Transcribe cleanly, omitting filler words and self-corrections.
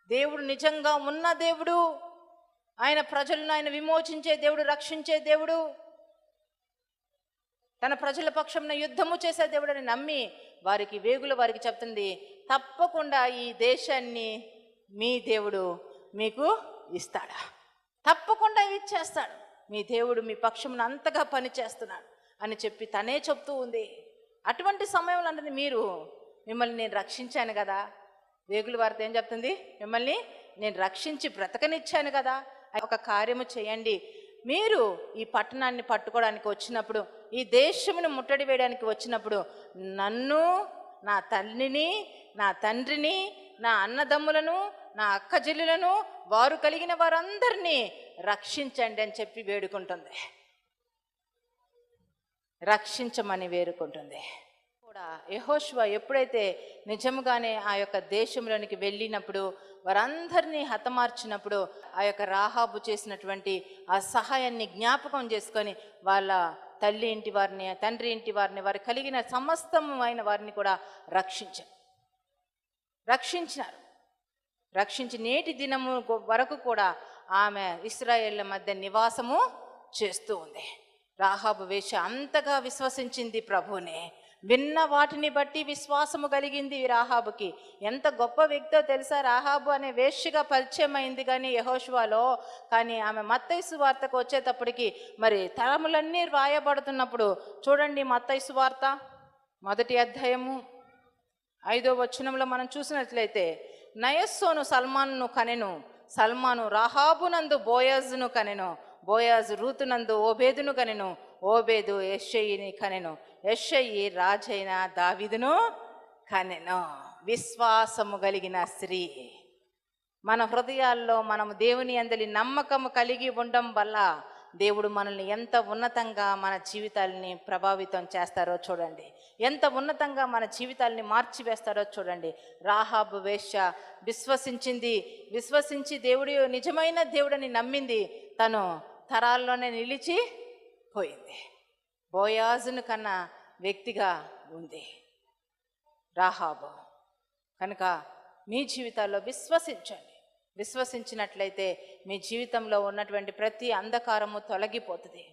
దేవుడు నిజంగా ఉన్న దేవుడు, ఆయన ప్రజలను ఆయన విమోచించే దేవుడు, రక్షించే దేవుడు, తన ప్రజల పక్షంన యుద్ధము చేసే దేవుడు అని నమ్మి వారికి వేగులు వారికి చెప్తుంది, తప్పకుండా ఈ దేశాన్ని మీ దేవుడు మీకు ఇస్తాడా, తప్పకుండా ఇచ్చేస్తాడు, మీ దేవుడు మీ పక్షమున అంతగా పని చేస్తున్నాడు అని చెప్పి తనే చెప్తూ ఉంది. అటువంటి సమయంలో అంటే మిమ్మల్ని నేను రక్షించాను కదా, వేగుల వారితో ఏం చెప్తుంది, మిమ్మల్ని నేను రక్షించి బ్రతకనిచ్చాను కదా, ఒక కార్యము చేయండి, మీరు ఈ పట్టణాన్ని పట్టుకోవడానికి వచ్చినప్పుడు, ఈ దేశమును ముట్టడి వేయడానికి వచ్చినప్పుడు నన్ను, నా తల్లిని, నా తండ్రిని, నా అన్నదమ్ములను, నా అక్కజెల్లులను, వారు కలిగిన వారందరినీ రక్షించండి అని చెప్పి వేడుకుంటుంది, రక్షించమని వేడుకుంటుంది. కూడా యెహోషువ ఎప్పుడైతే నిజముగానే ఆ యొక్క దేశంలోనికి వెళ్ళినప్పుడు, వారందరినీ హతమార్చినప్పుడు, ఆ యొక్క రాహాబు చేసినటువంటి ఆ సహాయాన్ని జ్ఞాపకం చేసుకొని వాళ్ళ తల్లి ఇంటి వారిని, తండ్రి ఇంటి వారిని, వారి కలిగిన సమస్తమైన వారిని కూడా రక్షించినారు. రక్షించి నేటి దినము వరకు కూడా ఆమె ఇశ్రాయేళ్ల మధ్య నివాసము చేస్తూ ఉంది. రాహాబు వేశ్య అంతగా విశ్వసించింది ప్రభువునే, విన్న వాటిని బట్టి విశ్వాసము కలిగింది రాహాబుకి. ఎంత గొప్ప వ్యక్తో తెలుసా, రాహాబు అనే వేశ్యగా పరిచయం అయింది కానీ యెహోషువలో. కానీ ఆమె మత్తయి సువార్తకు వచ్చేటప్పటికి మరి తరములన్నీ రాయబడుతున్నప్పుడు చూడండి, మత్తయి సువార్త 1వ అధ్యాయము 5వ వచనంలో మనం చూసినట్లయితే, నయస్సోను సల్మానును కనెను, సల్మాను రాహాబునందు బోయాజును కనెను, బోయాజు రూతునందు ఓబేదును కనెను, ఓబేదు యెష్షయిని కనెను, యెష్షయి రాజైన దావీదును కనెను. విశ్వాసము కలిగిన స్త్రీ. మన హృదయాల్లో మనము దేవుని యందలి నమ్మకము కలిగి ఉండడం వల్ల దేవుడు మనల్ని ఎంత ఉన్నతంగా మన జీవితాలని ప్రభావితం చేస్తారో చూడండి, ఎంత ఉన్నతంగా మన జీవితాలని మార్చివేస్తారో చూడండి. రాహాబు వేశ్య విశ్వసించి దేవుడు నిజమైన దేవుడని నమ్మింది, తను తరాల్లోనే నిలిచిపోయింది. బోయాజును కన్నా వ్యక్తిగా ఉంది రాహాబు. కనుక మీ జీవితాల్లో విశ్వసించినట్లయితే మీ జీవితంలో ఉన్నటువంటి ప్రతి అంధకారము తొలగిపోతుంది.